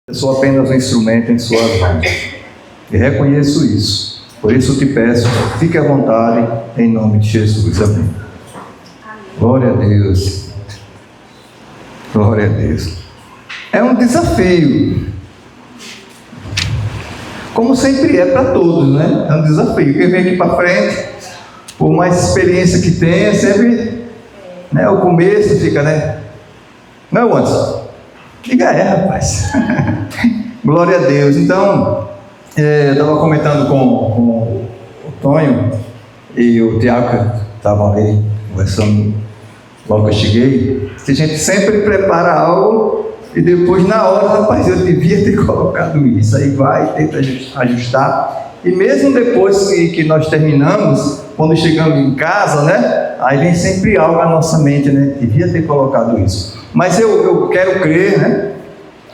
Eu sou apenas um instrumento em suas mãos. E reconheço isso. Por isso te peço, fique à vontade, em nome de Jesus. Amém. Glória a Deus. Glória a Deus. É um desafio. Como sempre é para todos, né? É um desafio. Quem vem aqui para frente, por mais experiência que tenha, sempre, né, o começo fica, né? Não é o antes. Diga rapaz. Glória a Deus. Então, eu estava comentando com o Tonho e o Tiago, que estavam ali conversando logo que eu cheguei, que a gente sempre prepara algo e depois na hora, rapaz, eu devia ter colocado isso. Aí vai, tenta ajustar. E mesmo depois que nós terminamos, quando chegamos em casa, né? Aí vem sempre algo à nossa mente, né? Devia ter colocado isso. Mas eu quero crer, né?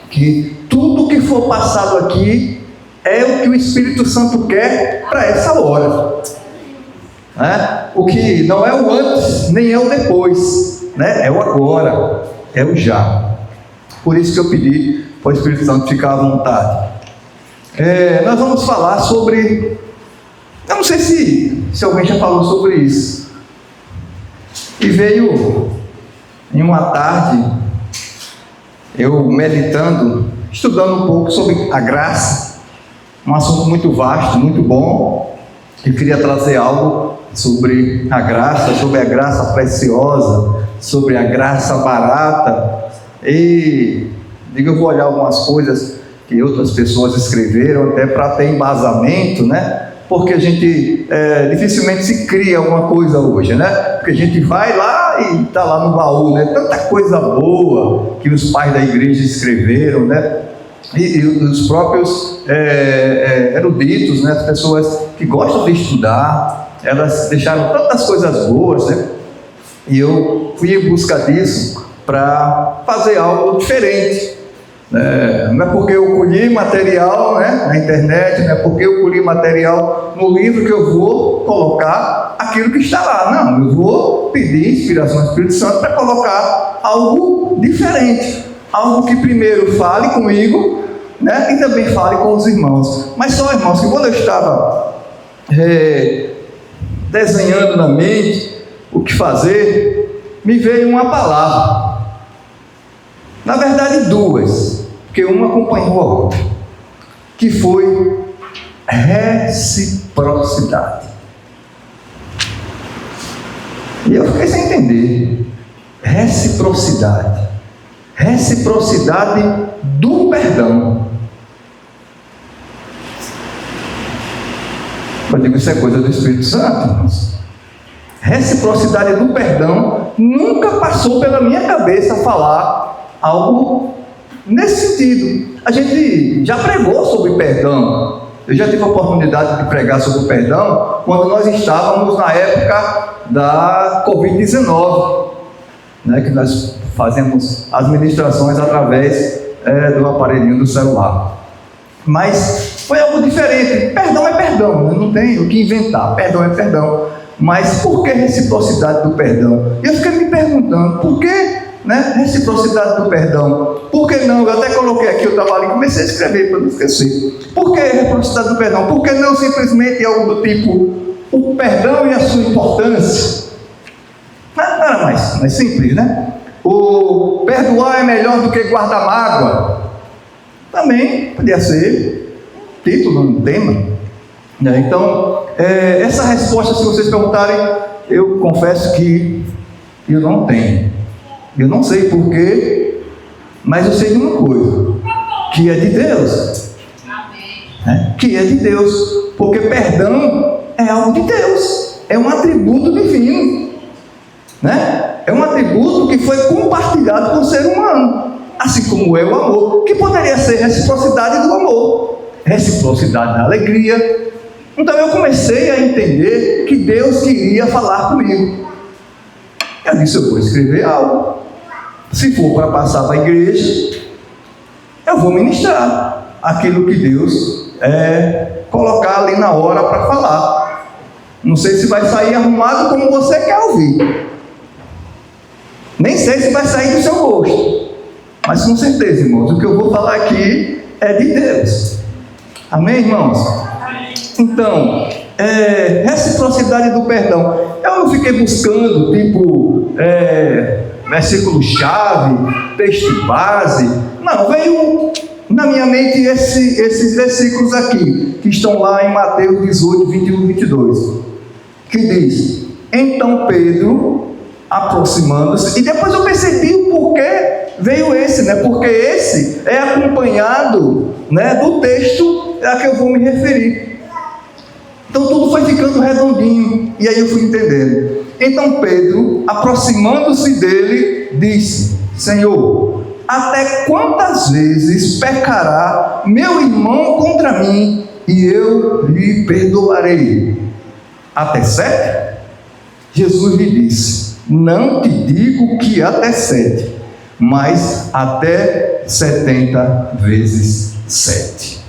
Que tudo que for passado aqui é o que o Espírito Santo quer para essa hora. Né? O que não é o antes, nem é o depois, né? É o agora, é o já. Por isso que eu pedi para o Espírito Santo ficar à vontade. Nós vamos falar sobre... Eu não sei se alguém já falou sobre isso. E veio em uma tarde, eu meditando, estudando um pouco sobre a graça, um assunto muito vasto, muito bom. Eu queria trazer algo sobre a graça preciosa, sobre a graça barata. E eu vou olhar algumas coisas que outras pessoas escreveram, até para ter embasamento, né? Porque a gente dificilmente se cria alguma coisa hoje, né? Porque a gente vai lá e está lá no baú, né? Tanta coisa boa que os pais da igreja escreveram, né? E os próprios eruditos, né? As pessoas que gostam de estudar, elas deixaram tantas coisas boas, né? E eu fui em busca disso para fazer algo diferente. Não é porque eu colhi material, né, na internet, não é porque eu colhi material no livro que eu vou colocar aquilo que está lá. Não, eu vou pedir inspiração do Espírito Santo para colocar algo diferente. Algo que primeiro fale comigo, né, e também fale com os irmãos. Mas só, irmãos, que quando eu estava desenhando na mente o que fazer, me veio uma palavra. Na verdade, duas, porque uma acompanhou a outra, que foi reciprocidade. E eu fiquei sem entender. Reciprocidade do perdão. Eu digo, isso é coisa do Espírito Santo, irmãos. Reciprocidade do perdão. Nunca passou pela minha cabeça falar algo nesse sentido. A gente já pregou sobre perdão. Eu já tive a oportunidade de pregar sobre o perdão quando nós estávamos na época da Covid-19, né, que nós fazemos as ministrações através do aparelhinho do celular. Mas foi algo diferente. Perdão é perdão, né? Não tem o que inventar. Perdão é perdão. Mas por que reciprocidade do perdão? Eu fiquei me perguntando, por que, né, reciprocidade do perdão? Por que não? Eu até coloquei aqui, eu estava ali, comecei a escrever para não esquecer. Por que reciprocidade do perdão? Por que não simplesmente algo do tipo, o perdão e a sua importância? Não era mais simples, né? O perdoar é melhor do que guardar mágoa. Também podia ser título, um tema. Então, essa resposta, se vocês perguntarem, eu confesso que eu não tenho. Eu não sei porquê, mas eu sei de uma coisa, que é de Deus. Né? Que é de Deus, porque perdão é algo de Deus, é um atributo divino, né? É um atributo que foi compartilhado com o ser humano, assim como é o amor, que poderia ser reciprocidade do amor, reciprocidade da alegria. Então eu comecei a entender que Deus queria falar comigo. Eu disse, eu vou escrever algo. Se for para passar para a igreja, eu vou ministrar aquilo que Deus colocar ali na hora para falar. Não sei se vai sair arrumado como você quer ouvir. Nem sei se vai sair do seu gosto. Mas com certeza, irmãos, o que eu vou falar aqui é de Deus. Amém, irmãos? Então, reciprocidade do perdão. Eu não fiquei buscando, versículo-chave, texto base. Não, veio na minha mente esses versículos aqui, que estão lá em Mateus 18, 21 e 22, que diz: então Pedro, aproximando-se, e depois eu percebi o porquê veio esse, né? Porque esse é acompanhado, né, do texto a que eu vou me referir. Então tudo foi ficando redondinho, e aí eu fui entendendo. Então Pedro, aproximando-se dele, disse: Senhor, até quantas vezes pecará meu irmão contra mim e eu lhe perdoarei? Até 7? Jesus lhe disse: não te digo que até 7, mas até 70 vezes 7.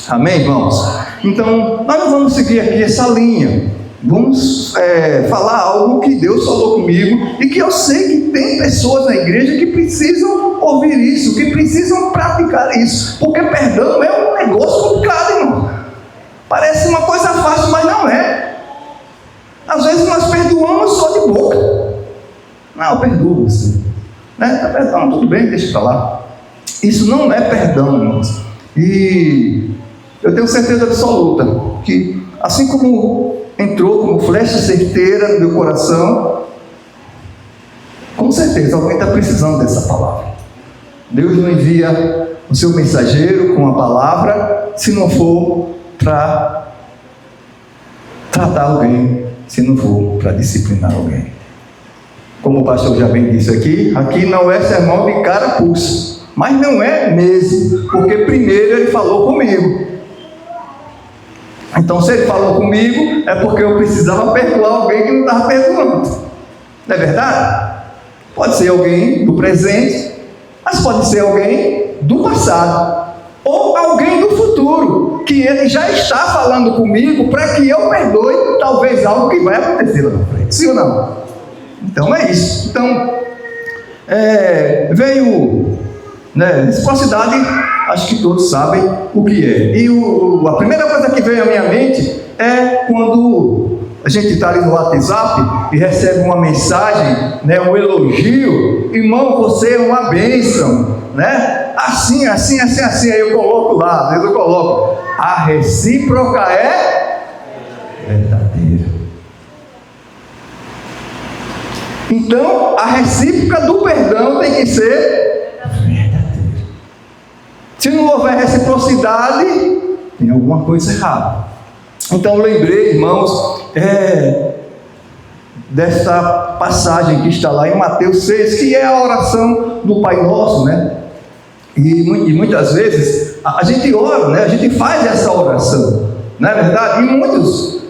Amém, irmãos? Então, nós não vamos seguir aqui essa linha. Vamos falar algo que Deus falou comigo e que eu sei que tem pessoas na igreja que precisam ouvir isso, que precisam praticar isso, porque perdão é um negócio complicado, irmão. Parece uma coisa fácil, mas não é. Às vezes nós perdoamos só de boca. Não, eu perdoo você, né? Tá, perdão, tudo bem, deixa pra lá. Isso não é perdão, irmãos. E eu tenho certeza absoluta que, assim como entrou como flecha certeira no meu coração, com certeza alguém está precisando dessa palavra. Deus não envia o seu mensageiro com a palavra se não for para tratar alguém, se não for para disciplinar alguém. Como o pastor já bem disse aqui não é sermão de carapuça, mas não é mesmo, porque primeiro ele falou comigo. Então, se ele falou comigo, é porque eu precisava perdoar alguém que não estava perdoando. Não é verdade? Pode ser alguém do presente, mas pode ser alguém do passado, ou alguém do futuro, que ele já está falando comigo para que eu perdoe talvez algo que vai acontecer lá na frente. Sim ou não? Então é isso. Então, veio, né, reciprocidade, acho que todos sabem o que é. E a primeira coisa que veio à minha mente é quando a gente está ali no WhatsApp e recebe uma mensagem, né, um elogio: irmão, você é uma bênção, né? Assim, assim, assim, assim. Aí eu coloco lá, às vezes eu coloco: a recíproca é verdadeira. Então, a recíproca do perdão tem que ser verdadeira. Se não houver reciprocidade, tem alguma coisa errada. Então, eu lembrei, irmãos, dessa passagem que está lá em Mateus 6, que é a oração do Pai Nosso, né? E muitas vezes a gente ora, né? A gente faz essa oração, não é verdade? E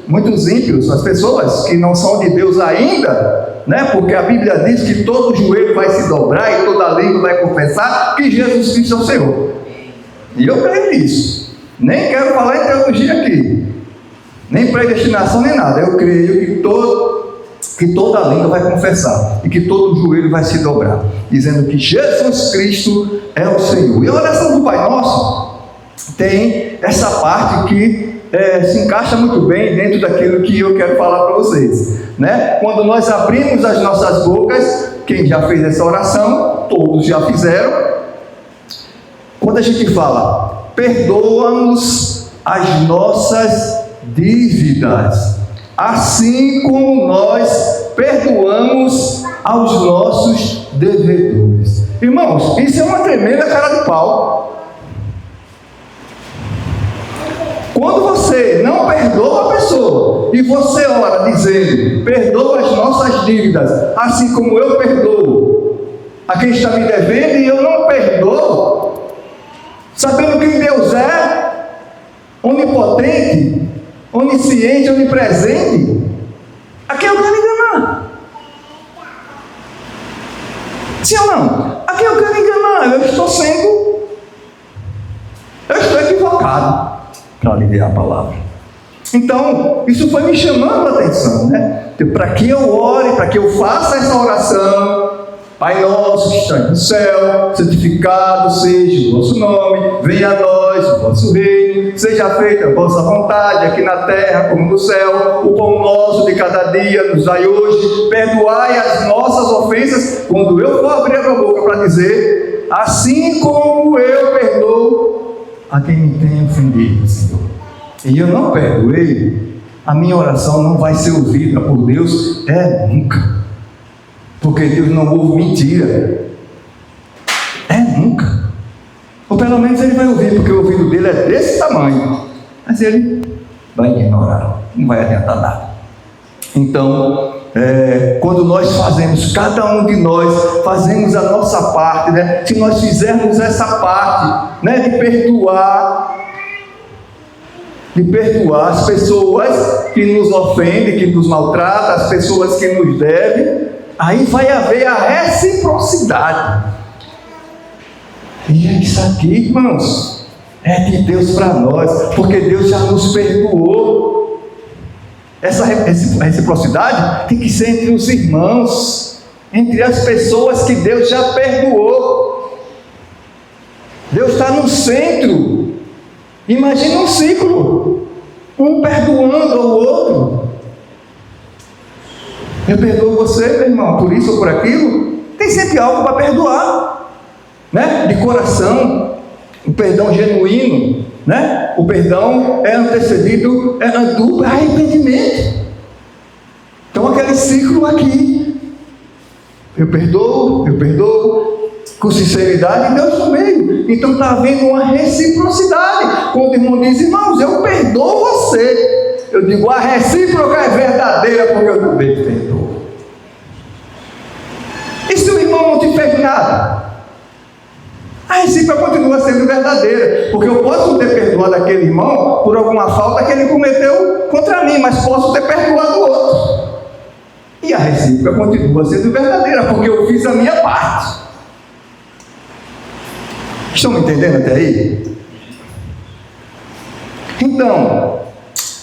muitos ímpios, as pessoas que não são de Deus ainda, né? Porque a Bíblia diz que todo joelho vai se dobrar e toda língua vai confessar que Jesus Cristo é o Senhor. E eu creio nisso. Nem quero falar em teologia aqui, nem predestinação, nem nada. Eu creio que toda língua vai confessar e que todo joelho vai se dobrar, dizendo que Jesus Cristo é o Senhor. E a oração do Pai Nosso tem essa parte que se encaixa muito bem dentro daquilo que eu quero falar para vocês, né? Quando nós abrimos as nossas bocas, quem já fez essa oração, todos já fizeram. Quando a gente fala: perdoa-nos as nossas dívidas, assim como nós perdoamos aos nossos devedores. Irmãos, isso é uma tremenda cara de pau. Quando você não perdoa a pessoa e você ora dizendo: perdoa as nossas dívidas, assim como eu perdoo a quem está me devendo, e eu não perdoo, sabendo quem Deus é, onipotente, onisciente, onipresente, a quem eu quero enganar? Sim ou não? A quem eu quero enganar? Eu estou equivocado, para lhe dar a palavra. Então, isso foi me chamando a atenção, né? Para que eu ore, para que eu faça essa oração, Pai nosso que estás no céu, santificado seja o vosso nome, venha a nós o vosso reino, seja feita a vossa vontade, aqui na terra como no céu. O pão nosso de cada dia nos dai hoje, perdoai as nossas ofensas, quando eu for abrir a boca para dizer, assim como eu perdoo a quem me tem ofendido, Senhor. E eu não perdoei, a minha oração não vai ser ouvida por Deus, nunca. Porque Deus não ouve mentira. Nunca. Ou pelo menos ele vai ouvir, porque o ouvido dele é desse tamanho. Mas ele vai ignorar, não vai adiantar nada. Então, quando nós fazemos, cada um de nós fazemos a nossa parte, né? Se nós fizermos essa parte, né, de perdoar as pessoas que nos ofendem, que nos maltratam, as pessoas que nos devem, aí vai haver a reciprocidade. E é isso aqui, irmãos, é de Deus para nós, porque Deus já nos perdoou. Essa reciprocidade tem que ser entre os irmãos, entre as pessoas que Deus já perdoou. Deus está no centro. Imagina um ciclo, um perdoando ao outro. Eu perdoo você, meu irmão, por isso ou por aquilo. Tem sempre algo para perdoar, né? De coração, o perdão genuíno, né? O perdão é antecedido do arrependimento. Então aquele ciclo aqui, eu perdoo, com sinceridade, e Deus no meio. Então está havendo uma reciprocidade. Quando o irmão diz, irmãos, eu perdoo você, eu digo, a recíproca é verdadeira, porque eu também te perdoo. E se o irmão não te fez nada? A recíproca continua sendo verdadeira, porque eu posso ter perdoado aquele irmão por alguma falta que ele cometeu contra mim, mas posso ter perdoado o outro. E a recíproca continua sendo verdadeira, porque eu fiz a minha parte. Estão me entendendo até aí? Então,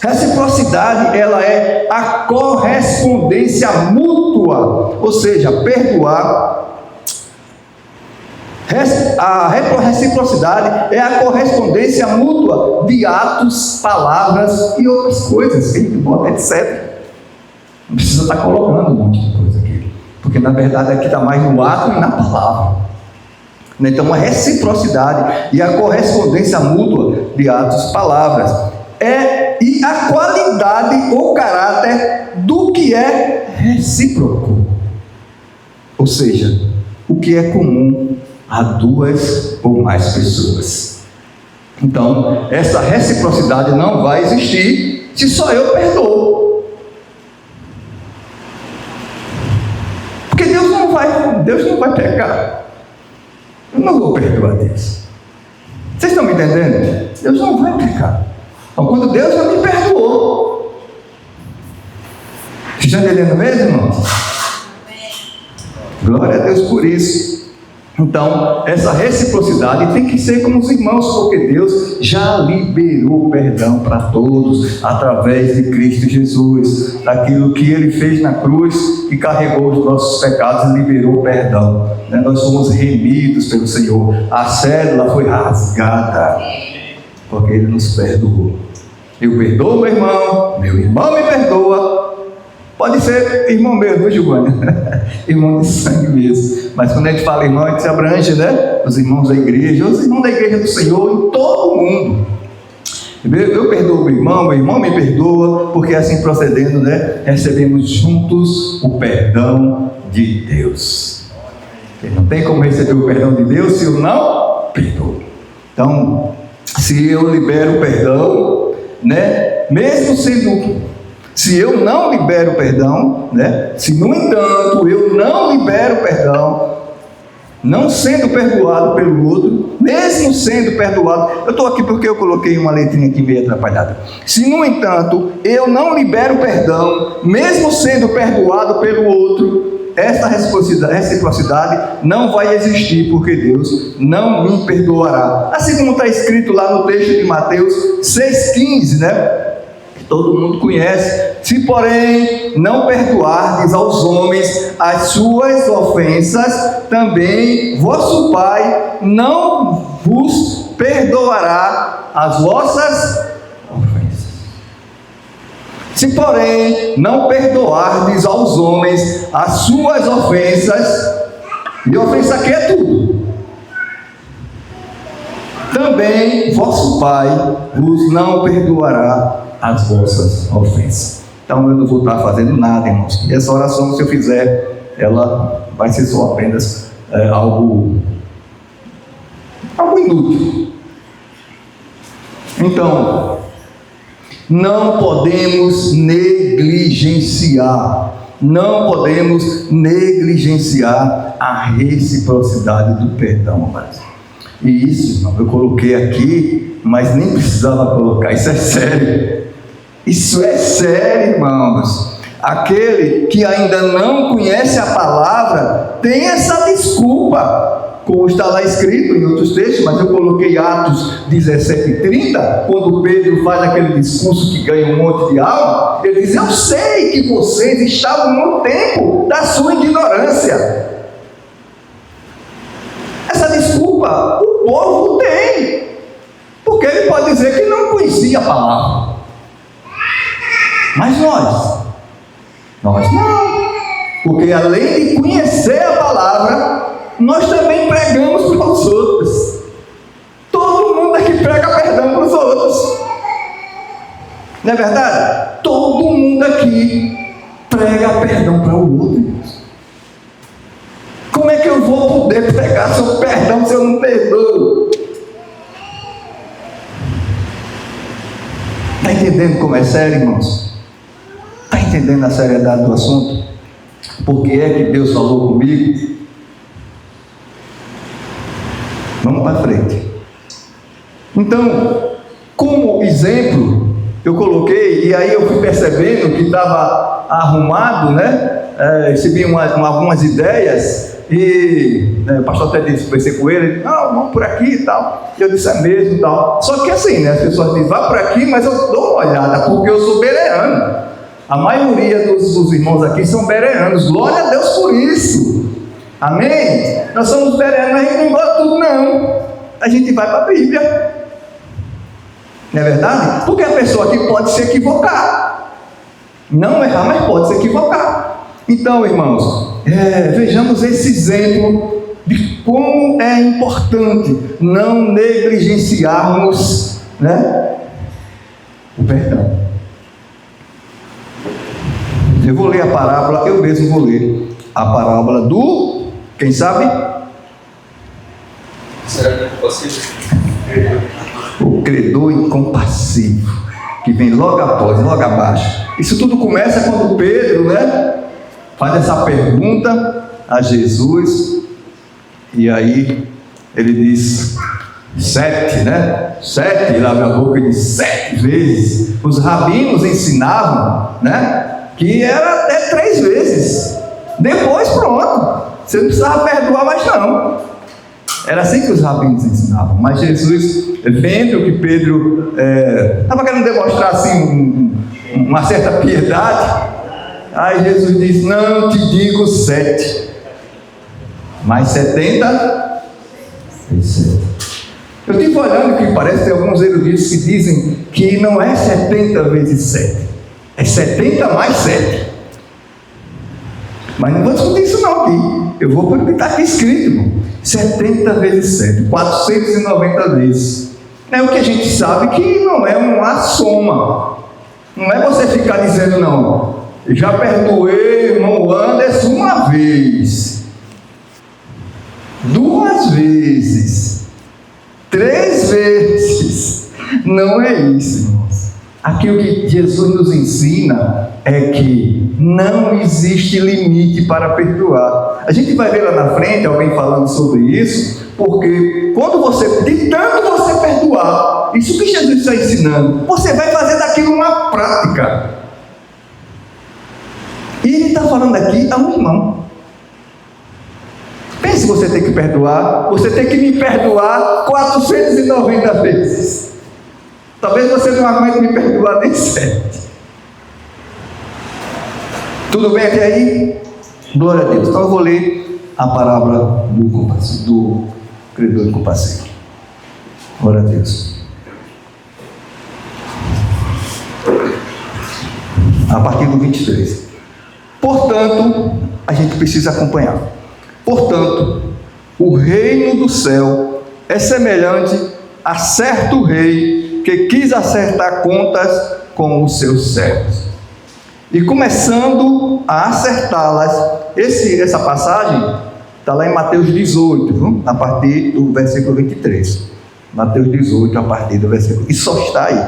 reciprocidade, ela é a correspondência mútua, ou seja, perdoar. A reciprocidade é a correspondência mútua de atos, palavras e outras coisas, etc. Não precisa estar colocando um monte de coisa aqui, porque na verdade aqui está mais no ato e na palavra. Então a reciprocidade e a correspondência mútua de atos e palavras e a qualidade ou caráter do que é recíproco, ou seja, o que é comum a duas ou mais pessoas. Então essa reciprocidade não vai existir se só eu perdoo, porque Deus não vai pecar. Eu não vou perdoar Deus. Vocês estão me entendendo? Deus não vai pecar. Então, quando Deus já me perdoou, vocês estão entendendo mesmo, irmãos? Glória a Deus por isso. Então, essa reciprocidade tem que ser com os irmãos, porque Deus já liberou perdão para todos, através de Cristo Jesus, daquilo que Ele fez na cruz, que carregou os nossos pecados e liberou perdão. Nós fomos remidos pelo Senhor, a cédula foi rasgada, porque Ele nos perdoou. Eu perdoo meu irmão me perdoa. Pode ser irmão mesmo, Giovânia? Irmão de sangue mesmo. Mas quando a gente fala irmão, a gente se abrange, né? Os irmãos da igreja, os irmãos da igreja do Senhor, em todo mundo. Eu perdoo meu irmão me perdoa, porque assim procedendo, né? Recebemos juntos o perdão de Deus. Não tem como receber o perdão de Deus se eu não perdoo. Então, se eu libero o perdão, né? Mesmo sendo... Se eu não libero perdão, né? Se no entanto eu não libero perdão, não sendo perdoado pelo outro, mesmo sendo perdoado, eu estou aqui porque eu coloquei uma letrinha aqui meio atrapalhada. Se no entanto eu não libero perdão, mesmo sendo perdoado pelo outro, essa reciprocidade não vai existir, porque Deus não me perdoará. Assim como está escrito lá no texto de Mateus 6,15, né? Todo mundo conhece, Se, porém, não perdoardes aos homens as suas ofensas, também vosso Pai não vos perdoará as vossas ofensas. Se, porém, não perdoardes aos homens as suas ofensas, e ofensa aqui é tudo, também vosso Pai vos não perdoará as vossas ofensas. Então eu não vou estar fazendo nada, irmãos. E essa oração, se eu fizer, ela vai ser só apenas algo inútil. Então, não podemos negligenciar a reciprocidade do perdão, amados. E isso, irmão, eu coloquei aqui, mas nem precisava colocar. Isso é sério. Isso é sério, irmãos. Aquele que ainda não conhece a palavra tem essa desculpa, como está lá escrito em outros textos, mas eu coloquei Atos 17:30, quando Pedro faz aquele discurso que ganha um monte de alma. Ele diz: eu sei que vocês estavam no tempo da sua ignorância. Essa desculpa o povo tem, porque ele pode dizer que não conhecia a palavra. Mas nós não, porque além de conhecer a palavra, nós também pregamos para os outros. Todo mundo aqui prega perdão para os outros, não é verdade? Todo mundo aqui prega perdão para o outro. Como é que eu vou poder pregar sobre perdão se eu não perdoo? Está entendendo como é sério, irmãos? Está entendendo a seriedade do assunto? Por que é que Deus falou comigo? Vamos para frente. Então, como exemplo, eu coloquei, e aí eu fui percebendo que estava arrumado, né? Recebi algumas ideias, e o pastor até disse, pensei com ele, não, vamos por aqui e tal. E eu disse, é mesmo e tal. Só que assim, né? As pessoas dizem, vá por aqui, mas eu dou uma olhada, porque eu sou bereano. A maioria dos irmãos aqui são bereanos. Glória a Deus por isso. Amém? Nós somos bereanos, a gente não gosta de tudo, não. A gente vai para a Bíblia. Não é verdade? Porque a pessoa aqui pode se equivocar. Não errar, mas pode se equivocar. Então, irmãos, vejamos esse exemplo de como é importante não negligenciarmos, né, o perdão. Eu vou ler a parábola, eu mesmo vou ler a parábola do, quem sabe? O credor incompassivo, que vem logo após, logo abaixo. Isso tudo começa quando Pedro, né, faz essa pergunta a Jesus, e aí ele diz 7, né? 7, ele abre a boca e diz 7 vezes. Os rabinos ensinavam, né, que era até 3 vezes. Depois pronto, você não precisava perdoar mais não. Era assim que os rabinos ensinavam. Mas Jesus, vendo que Pedro estava querendo demonstrar assim uma certa piedade, aí Jesus diz, não te digo 7, mas 70 vezes 7. Eu estive olhando que parece que tem alguns eruditos que dizem que não é 70 vezes 7, é 70 mais 7. Mas não vou discutir isso não aqui. Eu vou porque está aqui escrito, irmão. 70 vezes 7, 490 vezes. É o que a gente sabe que não é uma soma. Não é você ficar dizendo, não, já perdoei, irmão Anderson, uma vez, 2 vezes, 3 vezes. Não é isso, irmãos. Aqui o que Jesus nos ensina é que não existe limite para perdoar. A gente vai ver lá na frente alguém falando sobre isso, porque quando você, de tanto você perdoar, isso que Jesus está ensinando, você vai fazer daquilo uma prática. E ele está falando aqui a um irmão. Pense, você tem que perdoar, você tem que me perdoar 490 vezes. Talvez você não aguente me perdoar nem 7. Tudo bem até aí? Glória a Deus. Então eu vou ler a parábola do credor incompassível. Glória a Deus. A partir do 23. Portanto, a gente precisa acompanhar. Portanto, o reino do céu é semelhante a certo rei que quis acertar contas com os seus servos. E começando a acertá-las, essa passagem está lá em Mateus 18, viu? A partir do versículo 23. Mateus 18, a partir do versículo. E só está aí.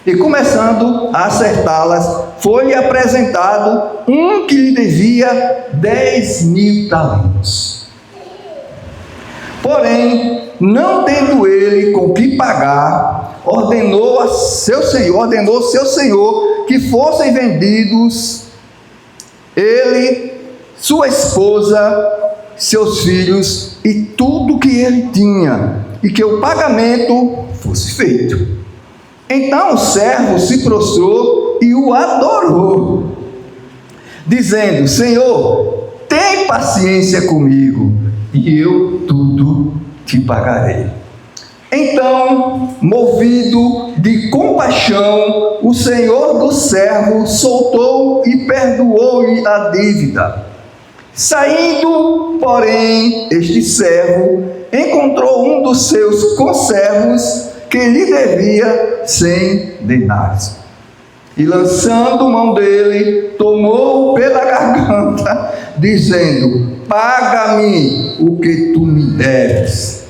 E começando a acertá-las, foi-lhe apresentado um que lhe devia 10.000 talentos. Porém, não tendo ele com que pagar, ordenou seu senhor que fossem vendidos ele, sua esposa, seus filhos e tudo que ele tinha, e que o pagamento fosse feito. Então o servo se prostrou e o adorou, dizendo: Senhor, tem paciência comigo, e eu tudo te pagarei. Então, movido de compaixão, o senhor do servo soltou e perdoou-lhe a dívida. Saindo, porém, este servo encontrou um dos seus conservos que lhe devia 100 denários. E lançando mão dele, tomou-o pela garganta, dizendo: paga-me o que tu me deves.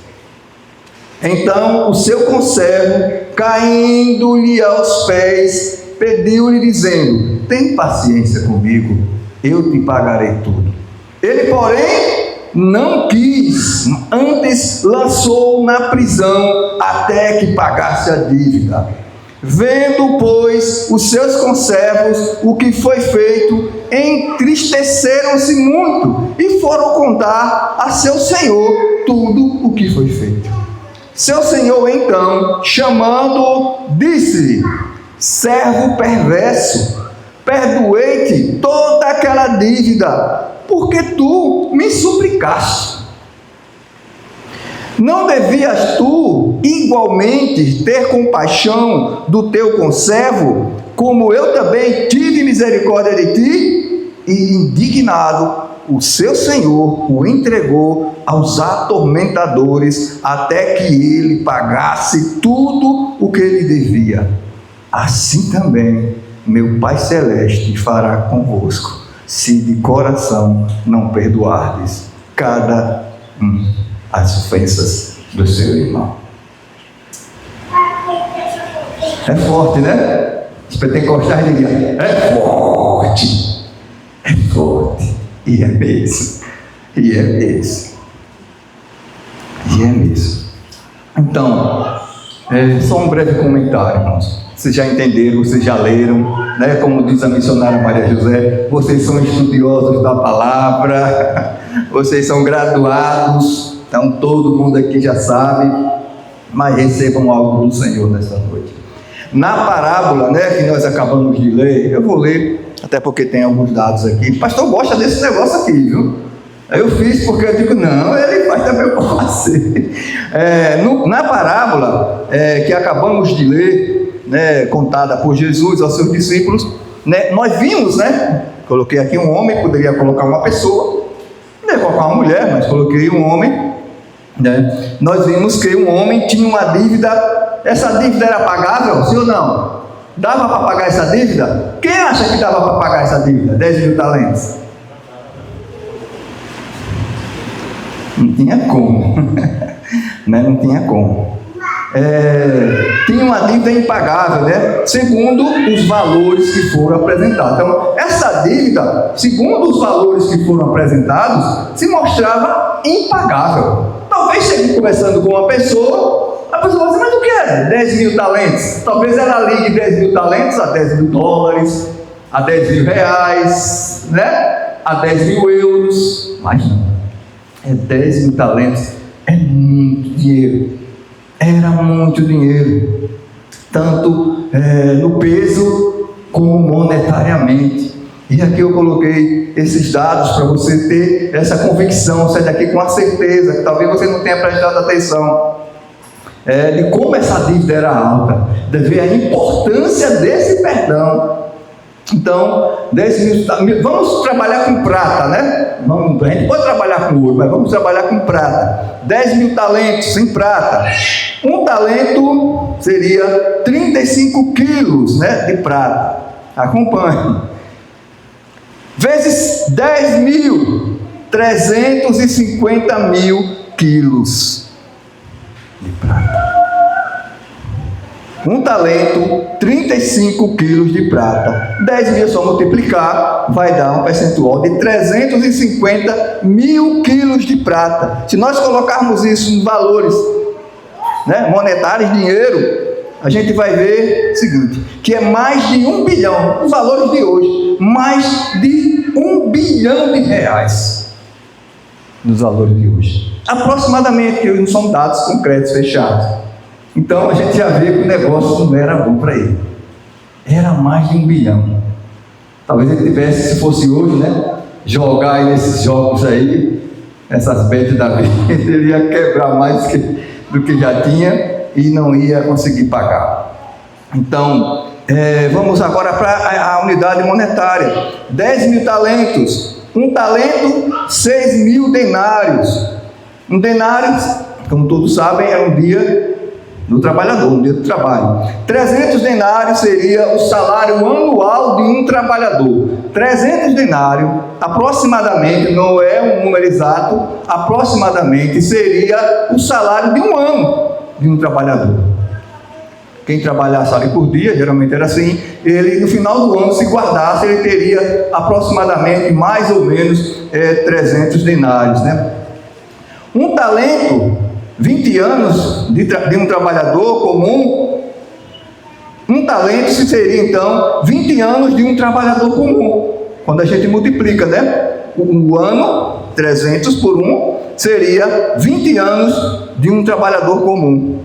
Então o seu conservo, caindo-lhe aos pés, pediu-lhe, dizendo: tem paciência comigo, eu te pagarei tudo. Ele, porém, não quis, antes lançou-o na prisão até que pagasse a dívida. Vendo, pois, os seus conservos o que foi feito, entristeceram-se muito e foram contar a seu senhor tudo o que foi feito. Seu senhor, então, chamando-o, disse-lhe: servo perverso, perdoei-te toda aquela dívida, porque tu me suplicaste. Não devias tu igualmente ter compaixão do teu conservo, como eu também tive misericórdia de ti? E indignado, o seu senhor o entregou aos atormentadores, até que ele pagasse tudo o que lhe devia. Assim também meu Pai Celeste fará convosco, se de coração não perdoardes cada as ofensas do seu irmão. É forte, né? Os pentecostais diriam: é forte, é forte. E é mesmo, e é mesmo, e é mesmo. Então, só um breve comentário, irmãos. Vocês já entenderam, vocês já leram, né? Como diz a missionária Maria José, vocês são estudiosos da palavra, vocês são graduados, então todo mundo aqui já sabe, mas recebam algo do Senhor nesta noite. Na parábola, né, que nós acabamos de ler, eu vou ler, até porque tem alguns dados aqui. O pastor gosta desse negócio aqui, viu? Eu fiz porque eu digo: não, ele faz também para você. Na parábola que acabamos de ler, né, contada por Jesus aos seus discípulos, né, nós vimos, né? Coloquei aqui um homem, poderia colocar uma pessoa, não ia colocar uma mulher, mas coloquei um homem, né? Nós vimos que um homem tinha uma dívida. Essa dívida era pagável, sim ou não? Dava para pagar essa dívida? Quem acha que dava para pagar essa dívida? 10.000 talentos. Não tinha como. Né? Não tinha como. Tinha uma dívida impagável, né? Segundo os valores que foram apresentados. Então, essa dívida, segundo os valores que foram apresentados, se mostrava impagável. Talvez chegue conversando com uma pessoa, a pessoa vai dizer: mas o que é 10.000 talentos? Talvez ela ligue 10.000 talentos a 10.000 dólares, a 10.000 reais, né? A 10.000 euros. Mas não, 10.000 talentos, é muito dinheiro. Era muito dinheiro, tanto no peso como monetariamente. E aqui eu coloquei esses dados para você ter essa convicção, sair daqui com a certeza, que talvez você não tenha prestado atenção, de como essa dívida era alta, de ver a importância desse perdão. Então, 10 mil, vamos trabalhar com prata, né? A gente pode trabalhar com ouro, mas vamos trabalhar com prata. 10 mil talentos em prata. Um talento seria 35 quilos, né, de prata. Acompanhe. Vezes 10 mil, 350 mil quilos de prata. Um talento, 35 quilos de prata. 10 mil só multiplicar, vai dar um percentual de 350 mil quilos de prata. Se nós colocarmos isso em valores, né, monetários, dinheiro, a gente vai ver o seguinte, que é mais de 1 bilhão, os valores de hoje, mais de 1 bilhão de reais, nos valores de hoje. Aproximadamente, que não são dados concretos, fechados. Então a gente já vê que o negócio não era bom para ele. Era mais de 1 bilhão. Talvez ele tivesse, se fosse hoje, né, jogar aí nesses jogos aí, essas betas da vida, ele ia quebrar mais do que já tinha e não ia conseguir pagar. Então, vamos agora para a unidade monetária. 10 mil talentos. Um talento, 6 mil denários. Um denário, como todos sabem, é um dia do trabalhador, um dia do trabalho. 300 denários seria o salário anual de um trabalhador. 300 denários, aproximadamente, não é um número exato, aproximadamente seria o salário de um ano de um trabalhador. Quem trabalhasse ali por dia, geralmente era assim, ele no final do ano, se guardasse, ele teria aproximadamente mais ou menos 300 denários, né? Um talento, 20 anos de um trabalhador comum, um talento seria então 20 anos de um trabalhador comum. Quando a gente multiplica, né? O ano, 300 por 1, seria 20 anos de um trabalhador comum.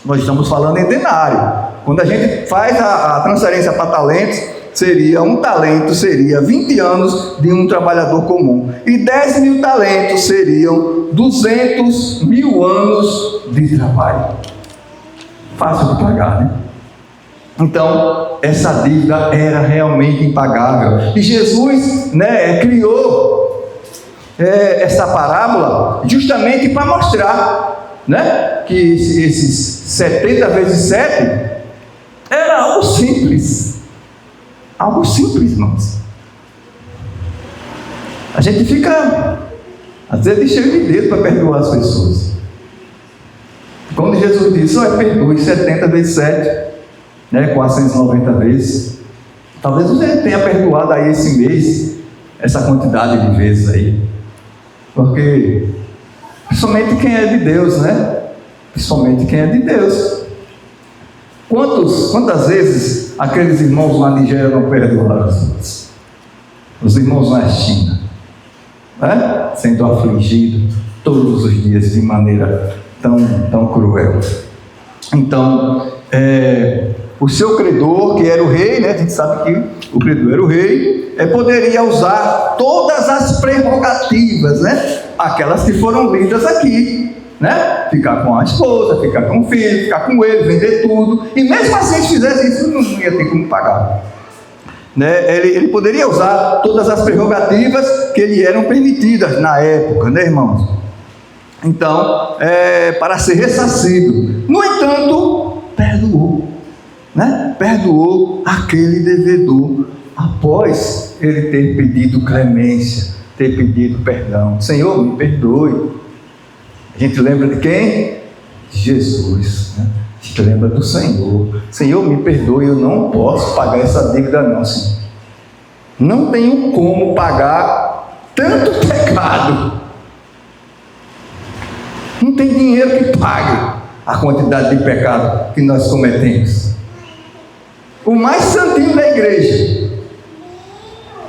Nós estamos falando em denário. Quando a gente faz a transferência para talentos, seria um talento, seria 20 anos de um trabalhador comum. E 10 mil talentos seriam 200 mil anos de trabalho. Fácil de pagar, né? Então, essa dívida era realmente impagável. E Jesus, né, criou essa parábola justamente para mostrar, né, que esses 70 vezes 7 era algo simples. Algo simples, irmãos. A gente fica, às vezes, cheio de dedo para perdoar as pessoas. Quando Jesus disse, perdoe 70 vezes 7, né, 490 vezes. Talvez você tenha perdoado aí esse mês, essa quantidade de vezes aí. Porque, principalmente quem é de Deus, né? Principalmente quem é de Deus. Quantas vezes aqueles irmãos na Nigéria não perdoaram os outros? Os irmãos na China, né? Sendo afligidos todos os dias de maneira tão cruel. Então, o seu credor, que era o rei, né? A gente sabe que o credor era o rei, poderia usar todas as prerrogativas, né? Aquelas que foram lidas aqui. Né? Ficar com a esposa, ficar com o filho, ficar com ele, vender tudo. E mesmo assim, se fizesse isso, não ia ter como pagar. Né? Ele poderia usar todas as prerrogativas que lhe eram permitidas na época, né, irmãos? Então, para ser ressarcido. No entanto, perdoou. Né? Perdoou aquele devedor após ele ter pedido clemência, ter pedido perdão. Senhor, me perdoe. A gente lembra de quem? De Jesus, né? A gente lembra do Senhor. Senhor, me perdoe, eu não posso pagar essa dívida não, Senhor. Não tenho como pagar tanto pecado. Não tem dinheiro que pague a quantidade de pecado que nós cometemos. O mais santinho da igreja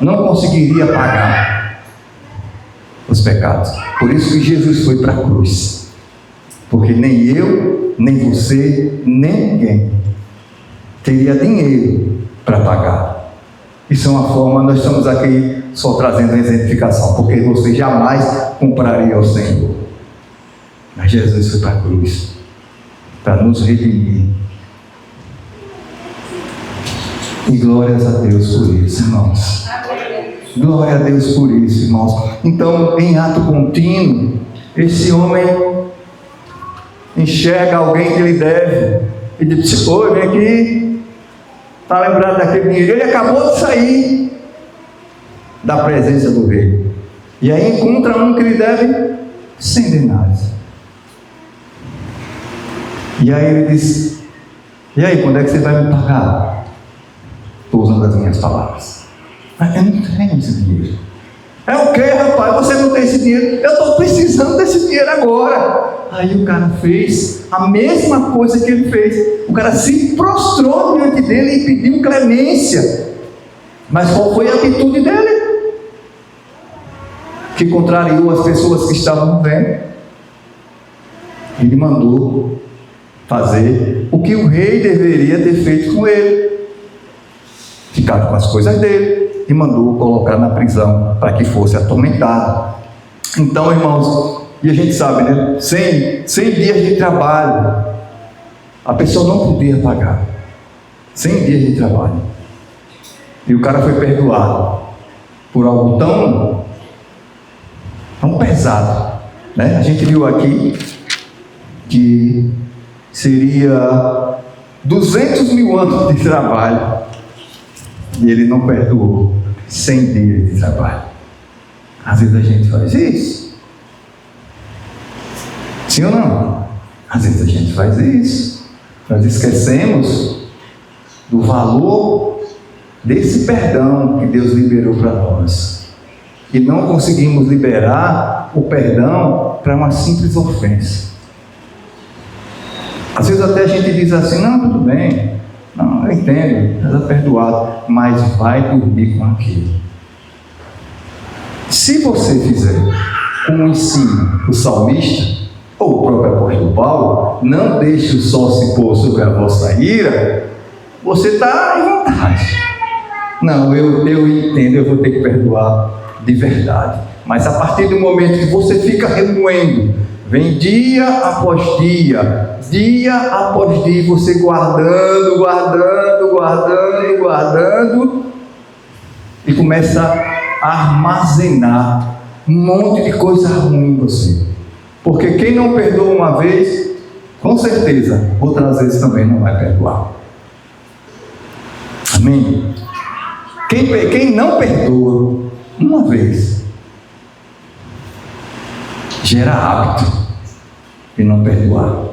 não conseguiria pagar os pecados. Por isso que Jesus foi para a cruz. Porque nem eu, nem você, nem ninguém teria dinheiro para pagar. Isso é uma forma, nós estamos aqui só trazendo a exemplificação, porque você jamais compraria ao Senhor. Mas Jesus foi para a cruz, para nos redimir. E glórias a Deus por isso, irmãos. Glória a Deus por isso, irmãos. Então, em ato contínuo, esse homem enxerga alguém que lhe deve e diz: oi, vem aqui. Está lembrado daquele dinheiro? Ele acabou de sair da presença do rei. E aí encontra um que lhe deve 100 denários. E aí ele diz: e aí, quando é que você vai me pagar? Estou usando as minhas palavras. Mas eu não tenho esse dinheiro. É o que, rapaz? Você não tem esse dinheiro? Eu estou precisando desse dinheiro agora. Aí o cara fez a mesma coisa que ele fez. O cara se prostrou diante dele e pediu clemência. Mas qual foi a atitude dele? Que contrariou as pessoas que estavam vendo. Ele mandou fazer o que o rei deveria ter feito com ele. Ficar com as coisas dele e mandou colocar na prisão para que fosse atormentado. Então, irmãos, e a gente sabe, né? 100 dias de trabalho, a pessoa não podia pagar. 100 dias de trabalho. E o cara foi perdoado por algo tão pesado, né? A gente viu aqui que seria 200 mil anos de trabalho. E ele não perdoou 100 dias de trabalho. Às vezes a gente faz isso. Sim ou não? Às vezes a gente faz isso. Nós esquecemos do valor desse perdão que Deus liberou para nós. E não conseguimos liberar o perdão para uma simples ofensa. Às vezes até a gente diz assim: não, tudo bem. Não, eu entendo, está perdoado, mas vai dormir com aquilo. Se você fizer como ensina o salmista, ou o próprio apóstolo Paulo, não deixe o sol se pôr sobre a vossa ira, você está em vontade. Não, eu entendo, eu vou ter que perdoar de verdade. Mas a partir do momento que você fica remoendo, vem dia após dia, você guardando, e começa a armazenar um monte de coisa ruim em você. Porque quem não perdoa uma vez, com certeza, outras vezes também não vai perdoar. Amém? Quem não perdoa uma vez, gera hábito de não perdoar,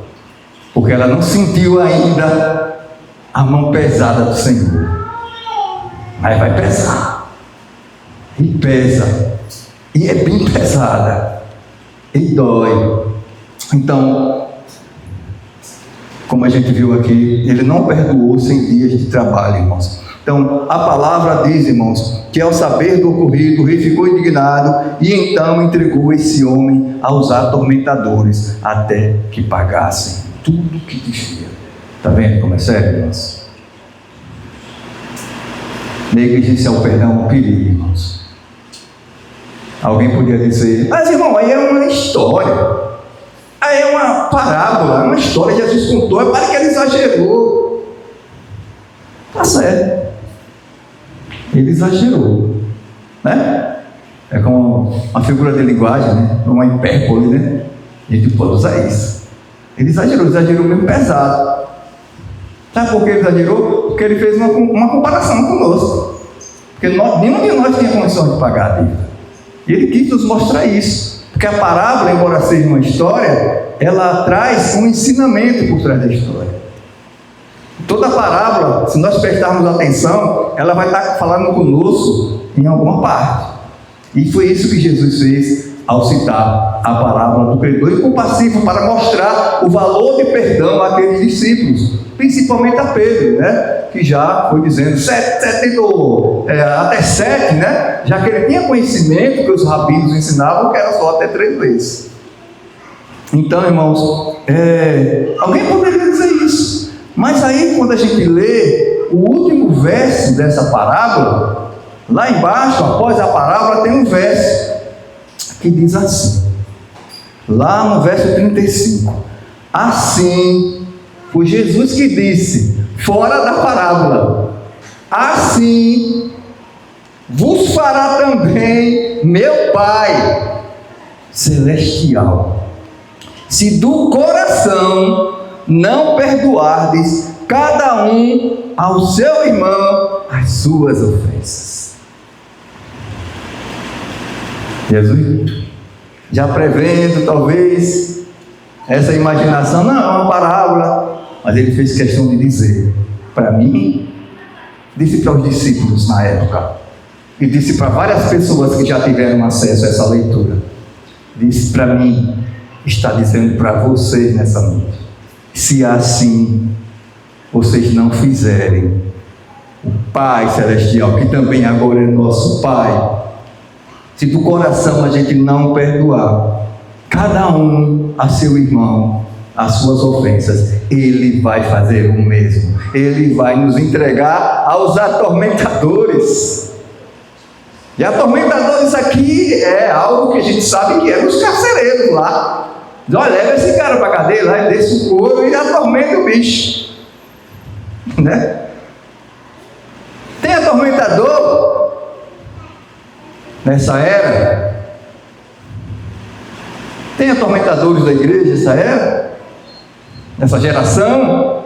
porque ela não sentiu ainda a mão pesada do Senhor. Mas vai pesar, e pesa, e é bem pesada, e dói. Então, como a gente viu aqui, ele não perdoou 100 dias de trabalho, irmãos. Então, a palavra diz, irmãos, que ao saber do ocorrido, o rei ficou indignado e então entregou esse homem aos atormentadores até que pagassem tudo que devia. Está vendo como é sério, irmãos? Negligência ao perdão é um perigo, irmãos. Alguém podia dizer: mas irmão, aí é uma história, aí é uma parábola, é uma história que Jesus contou, para que ele exagerou. Tá certo. Ele exagerou, né? É como uma figura de linguagem, né? Uma hipérbole, né? A gente pode usar isso. Ele exagerou mesmo pesado. Sabe por que ele exagerou? Porque ele fez uma comparação conosco. Porque nenhum de nós tinha condição de pagar a dívida. E ele quis nos mostrar isso. Porque a parábola, embora seja uma história, ela traz um ensinamento por trás da história. Toda parábola, se nós prestarmos atenção, ela vai estar falando conosco em alguma parte. E foi isso que Jesus fez ao citar a parábola do credor incompassível, para mostrar o valor de perdão àqueles discípulos, principalmente a Pedro, né? Que já foi dizendo até 7, né? Já que ele tinha conhecimento que os rabinos ensinavam que era só até 3 vezes. Então, irmãos, alguém poderia dizer isso. Mas aí, quando a gente lê o último verso dessa parábola, Lá embaixo, após a parábola, tem um verso que diz assim, lá no verso 35, assim, foi Jesus que disse, fora da parábola, assim vos fará também meu Pai Celestial, se do coração não perdoardes cada um ao seu irmão as suas ofensas. Jesus, já prevendo talvez essa imaginação, não, é uma parábola, mas ele fez questão de dizer para mim, disse para os discípulos na época, e disse para várias pessoas que já tiveram acesso a essa leitura, disse para mim, está dizendo para vocês nessa noite, se assim vocês não fizerem, o Pai Celestial, que também agora é nosso Pai, se do coração a gente não perdoar cada um a seu irmão as suas ofensas, Ele vai fazer o mesmo. Ele vai nos entregar aos atormentadores. E atormentadores aqui é algo que a gente sabe que é dos carcereiros lá. Olha, leva esse cara para a cadeia lá, ele desce o couro e atormenta o bicho, né? Tem atormentador nessa era? Tem atormentadores da igreja nessa era? Nessa geração?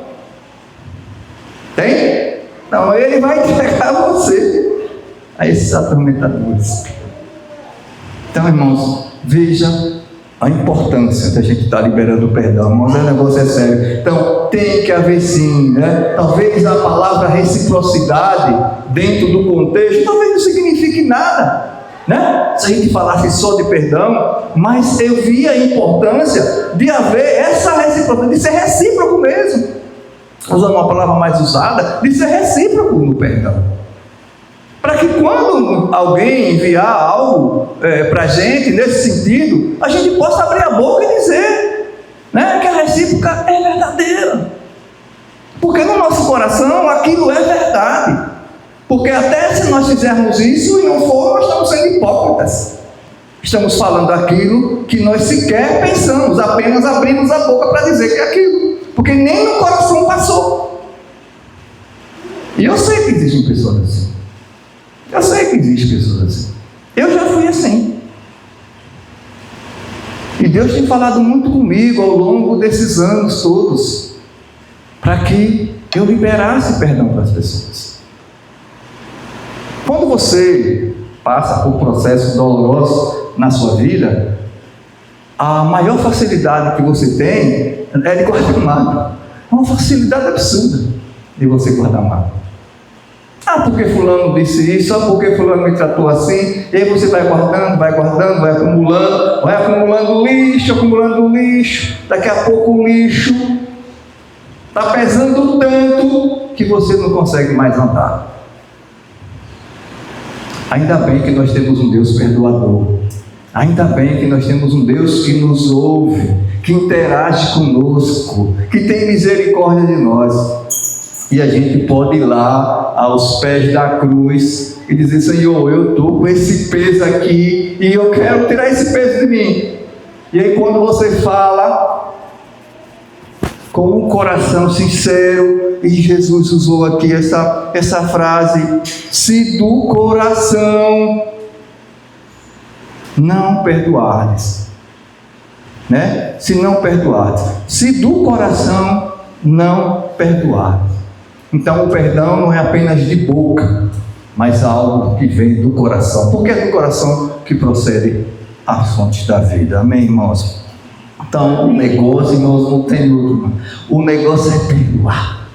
Tem? Não, ele vai entregar você a esses atormentadores. Então, irmãos, veja a importância da gente estar liberando o perdão, mas o negócio é sério. Então tem que haver sim, né? Talvez a palavra reciprocidade dentro do contexto talvez não signifique nada, né? Se a gente falasse só de perdão, mas eu vi a importância de haver essa reciprocidade, de ser recíproco mesmo, usando uma palavra mais usada, de ser recíproco no perdão. Para que quando alguém enviar algo para a gente, nesse sentido, a gente possa abrir a boca e dizer, né, que a recíproca é verdadeira. Porque no nosso coração aquilo é verdade. Porque até se nós fizermos isso e não for, nós estamos sendo hipócritas. Estamos falando aquilo que nós sequer pensamos, apenas abrimos a boca para dizer que é aquilo. Porque nem no coração passou. E eu sei que existem pessoas assim. Eu sei que existem pessoas assim. Eu já fui assim. E Deus tem falado muito comigo ao longo desses anos todos, para que eu liberasse perdão para as pessoas. Quando você passa por processos dolorosos na sua vida, a maior facilidade que você tem é de guardar mágoa. É uma facilidade absurda de você guardar mágoa. Ah, porque fulano disse isso, ah, porque fulano me tratou assim, e aí você vai guardando, vai acumulando lixo, daqui a pouco o lixo está pesando tanto que você não consegue mais andar. Ainda bem que nós temos um Deus perdoador, ainda bem que nós temos um Deus que nos ouve, que interage conosco, que tem misericórdia de nós. E a gente pode ir lá aos pés da cruz e dizer, Senhor, eu estou com esse peso aqui e eu quero tirar esse peso de mim. E aí quando você fala com um coração sincero, e Jesus usou aqui essa frase, se do coração não perdoardes, né? Se não perdoardes, se do coração não perdoardes. Então o perdão não é apenas de boca, mas algo que vem do coração, porque é do coração que procede a fonte da vida. Amém, irmãos? Então o negócio, irmãos, não tem outro. O negócio é perdoar.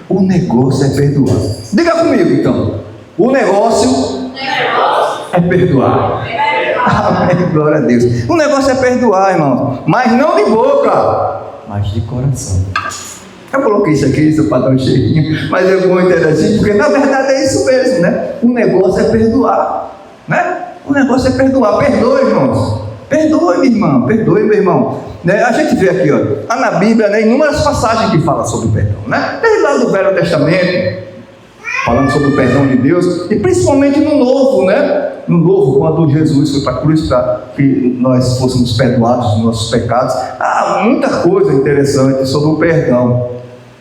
O negócio é perdoar. Diga comigo então. O negócio é perdoar. Amém, glória a Deus. O negócio é perdoar, irmãos, mas não de boca, mas de coração. Eu coloquei isso aqui, esse padrão cheirinho, mas é muito interessante, porque na verdade é isso mesmo, né? O negócio é perdoar, né? O negócio é perdoar. Perdoe, irmãos. Perdoe, minha irmã. Perdoe, meu irmão. Né? A gente vê aqui, ó, na Bíblia, né, inúmeras passagens que falam sobre perdão, né? Desde lá do Velho Testamento, falando sobre o perdão de Deus, e principalmente no novo, né? No novo, quando Jesus foi para a cruz para que nós fôssemos perdoados dos nossos pecados. Há muita coisa interessante sobre o perdão,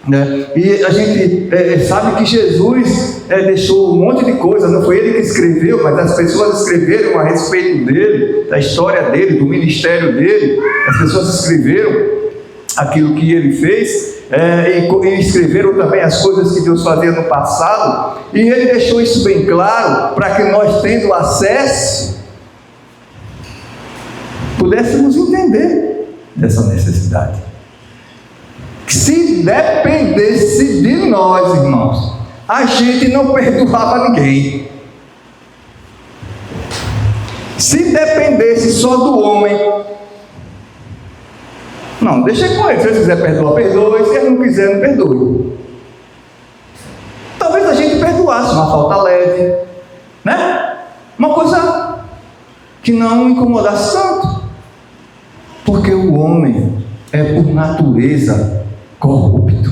né? E a gente sabe que Jesus deixou um monte de coisa, não foi ele que escreveu, mas as pessoas escreveram a respeito dele, da história dele, do ministério dele. As pessoas escreveram aquilo que ele fez, e escreveram também as coisas que Deus fazia no passado, e ele deixou isso bem claro, para que nós, tendo acesso, pudéssemos entender dessa necessidade. Se dependesse de nós, irmãos, a gente não perdoava ninguém. Se dependesse só do homem, não, deixa com ele. Se ele quiser perdoar, perdoe. Se ele não quiser, não perdoe. Talvez a gente perdoasse uma falta leve, né? Uma coisa que não incomodasse tanto. Porque o homem é por natureza corrupto.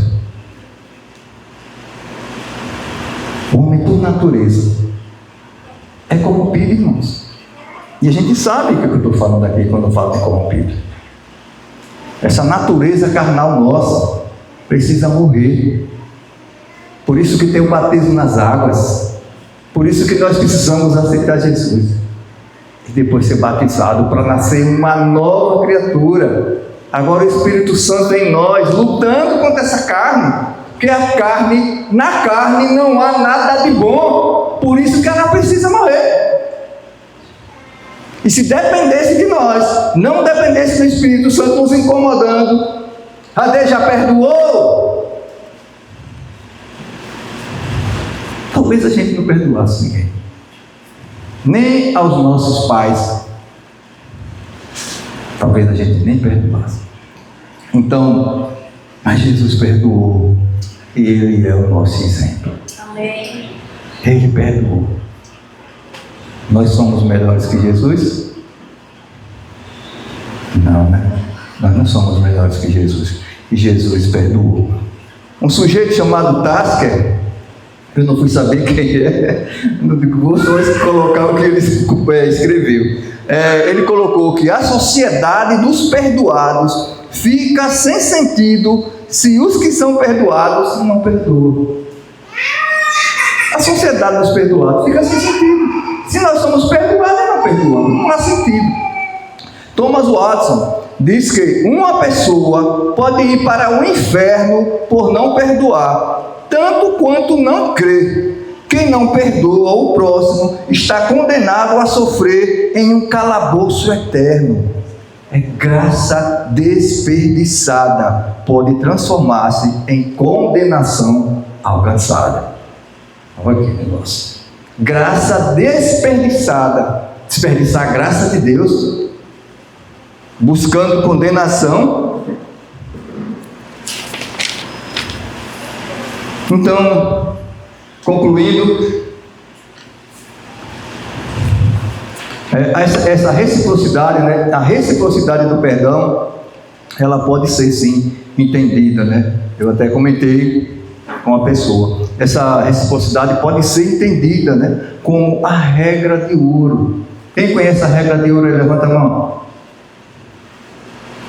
O homem por natureza é corrompido, irmãos. E a gente sabe o que eu estou falando aqui quando eu falo de corrompido. Essa natureza carnal nossa precisa morrer. Por isso que tem o batismo nas águas. Por isso que nós precisamos aceitar Jesus e depois ser batizado para nascer uma nova criatura. Agora o Espírito Santo em nós, lutando contra essa carne, porque na carne não há nada de bom. Por isso que ela precisa morrer. E se dependesse de nós, não dependesse do Espírito Santo nos incomodando, a Deus já perdoou, talvez a gente não perdoasse ninguém, nem aos nossos pais, talvez a gente nem perdoasse. Então, mas Jesus perdoou, e Ele é o nosso exemplo. Amém. Ele perdoou. Nós somos melhores que Jesus? Não, né? Nós não somos melhores que Jesus. E Jesus perdoou. Um sujeito chamado Tasker, eu não fui saber quem é, vou só colocar o que ele escreveu. Ele colocou que a sociedade dos perdoados fica sem sentido se os que são perdoados não perdoam. A sociedade dos perdoados fica sem sentido. Se nós somos perdoados e não perdoamos, não há sentido. Thomas Watson diz que uma pessoa pode ir para o inferno por não perdoar, tanto quanto não crê. Quem não perdoa o próximo está condenado a sofrer em um calabouço eterno. É graça desperdiçada, pode transformar-se em condenação alcançada. Olha que negócio. Graça desperdiçada, desperdiçar a graça de Deus, buscando condenação. Então, concluindo, essa reciprocidade, né? A reciprocidade do perdão, ela pode ser sim entendida, né? Eu até comentei com a pessoa, essa reciprocidade pode ser entendida, né, como a regra de ouro. Quem conhece a regra de ouro, levanta a mão.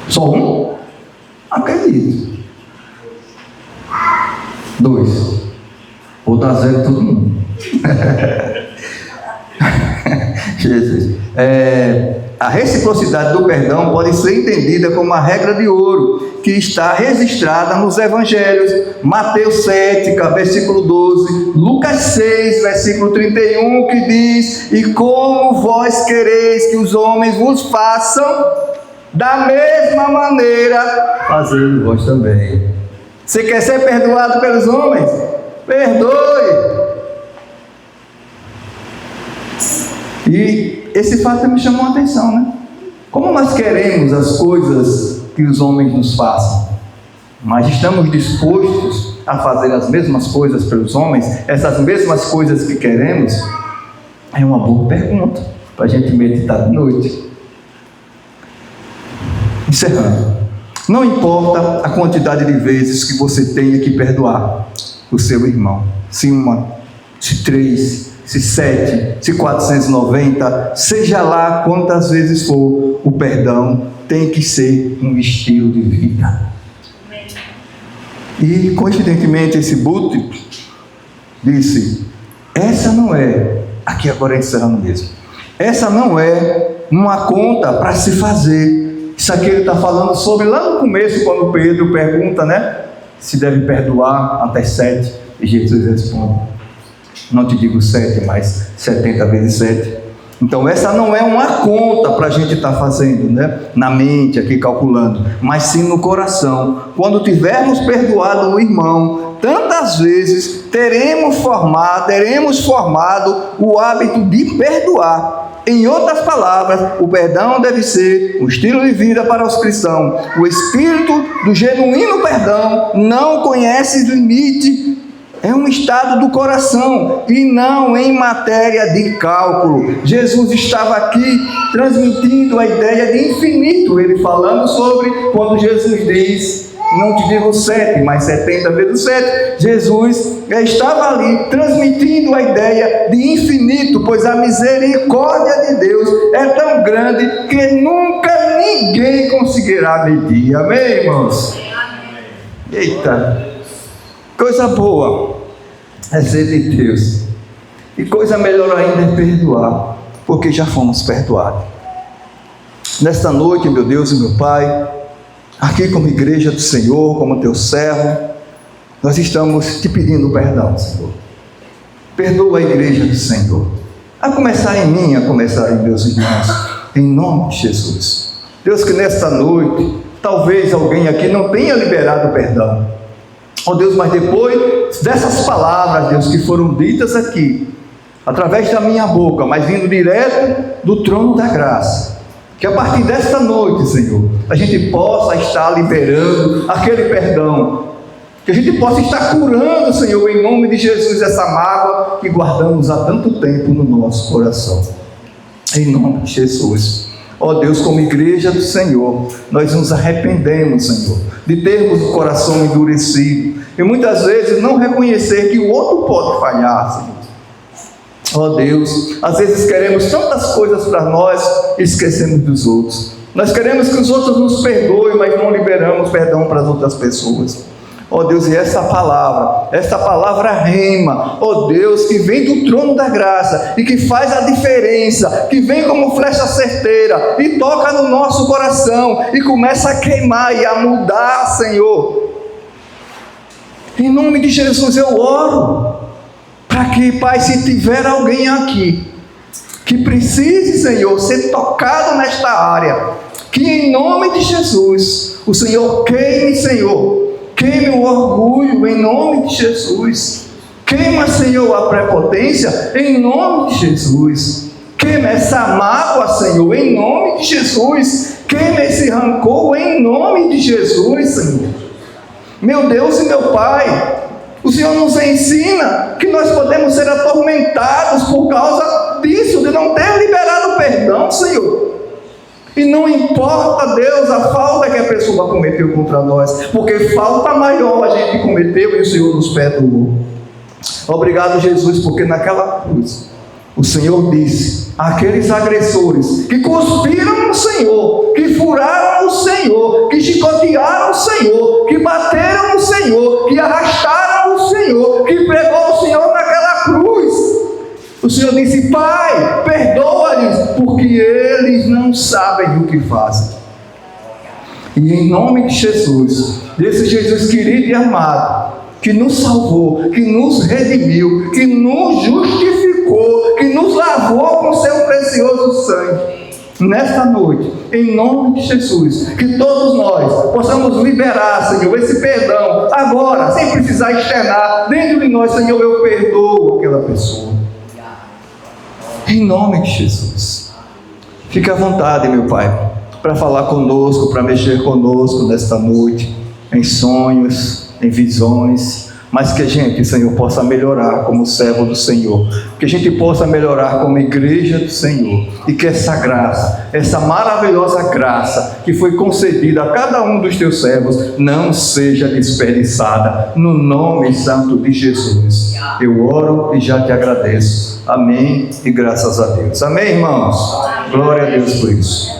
Só um? Acredito. 2. Vou dar 0 todo mundo. Jesus. A reciprocidade do perdão pode ser entendida como a regra de ouro que está registrada nos Evangelhos, Mateus 7, versículo 12, Lucas 6, versículo 31, que diz: e como vós quereis que os homens vos façam, da mesma maneira fazei vós também. Você quer ser perdoado pelos homens? Perdoe. E esse fato me chamou a atenção, né? Como nós queremos as coisas que os homens nos façam, mas estamos dispostos a fazer as mesmas coisas pelos homens, essas mesmas coisas que queremos? É uma boa pergunta para a gente meditar de noite. Encerrando, não importa a quantidade de vezes que você tenha que perdoar o seu irmão, se uma, se 3, se 7, se 490, seja lá quantas vezes for, o perdão tem que ser um estilo de vida. E, coincidentemente, esse Butch disse, essa não é, aqui agora encerrando mesmo, essa não é uma conta para se fazer. Isso aqui ele está falando sobre lá no começo, quando Pedro pergunta, né, se deve perdoar até 7, e Jesus responde, não te digo 7, mas 70 vezes 7. Então essa não é uma conta para a gente estar fazendo, né, na mente aqui calculando, mas sim no coração. Quando tivermos perdoado o irmão, tantas vezes teremos formado o hábito de perdoar. Em outras palavras, o perdão deve ser um estilo de vida para os cristãos. O espírito do genuíno perdão não conhece limite. É um estado do coração e não em matéria de cálculo. Jesus estava aqui transmitindo a ideia de infinito. Ele falando sobre quando Jesus diz, não te digo 7, mas 70 vezes 7. Jesus estava ali transmitindo a ideia de infinito, pois a misericórdia de Deus é tão grande que nunca ninguém conseguirá medir. Amém, irmãos? Eita! Coisa boa é ser de Deus. E coisa melhor ainda é perdoar, porque já fomos perdoados. Nesta noite, meu Deus e meu Pai, aqui como igreja do Senhor, como teu servo, nós estamos te pedindo perdão, Senhor. Perdoa a igreja do Senhor. A começar em mim, a começar em meus irmãos, em nome de Jesus. Deus, que nesta noite, talvez alguém aqui não tenha liberado perdão. Ó Deus, mas depois dessas palavras, Deus, que foram ditas aqui, através da minha boca, mas vindo direto do trono da graça, que a partir desta noite, Senhor, a gente possa estar liberando aquele perdão, que a gente possa estar curando, Senhor, em nome de Jesus, essa mágoa que guardamos há tanto tempo no nosso coração, em nome de Jesus. Ó Deus, como igreja do Senhor, nós nos arrependemos, Senhor, de termos o coração endurecido e muitas vezes não reconhecer que o outro pode falhar, Senhor. Ó Deus, às vezes queremos tantas coisas para nós e esquecemos dos outros. Nós queremos que os outros nos perdoem, mas não liberamos perdão para as outras pessoas. Ó Deus, e essa palavra rema, ó Deus, que vem do trono da graça e que faz a diferença, que vem como flecha certeira e toca no nosso coração e começa a queimar e a mudar, Senhor. Em nome de Jesus eu oro, para que, Pai, se tiver alguém aqui que precise, Senhor, ser tocado nesta área, que em nome de Jesus, o Senhor queime, Senhor, queime o orgulho em nome de Jesus, queima, Senhor, a prepotência em nome de Jesus, queima essa mágoa, Senhor, em nome de Jesus, queima esse rancor em nome de Jesus, Senhor. Meu Deus e meu Pai, o Senhor nos ensina que nós podemos ser atormentados por causa disso, de não ter liberado perdão, Senhor. E não importa, Deus, a falta que a pessoa cometeu contra nós, porque falta maior a gente cometeu e o Senhor nos perdoou. Obrigado, Jesus, porque naquela cruz o Senhor disse àqueles agressores que cuspiram no Senhor, que furaram o Senhor, que chicotearam o Senhor, que bateram no Senhor, que arrastaram o Senhor, que pregou o Senhor naquela cruz. O Senhor disse: Pai, perdoa-lhes, porque eles não sabem o que fazem. E em nome de Jesus, desse Jesus querido e amado, que nos salvou, que nos redimiu, que nos justificou, que nos lavou com seu precioso sangue, nesta noite, em nome de Jesus, que todos nós possamos liberar, Senhor, esse perdão, agora, sem precisar externar, dentro de nós, Senhor, eu perdoo aquela pessoa. Em nome de Jesus. Fique à vontade, meu Pai, para falar conosco, para mexer conosco nesta noite, em sonhos, em visões, mas que a gente, Senhor, possa melhorar como servo do Senhor, que a gente possa melhorar como igreja do Senhor, e que essa graça, essa maravilhosa graça que foi concedida a cada um dos teus servos, não seja desperdiçada, no nome santo de Jesus. Eu oro e já te agradeço. Amém e graças a Deus. Amém, irmãos? Glória a Deus por isso.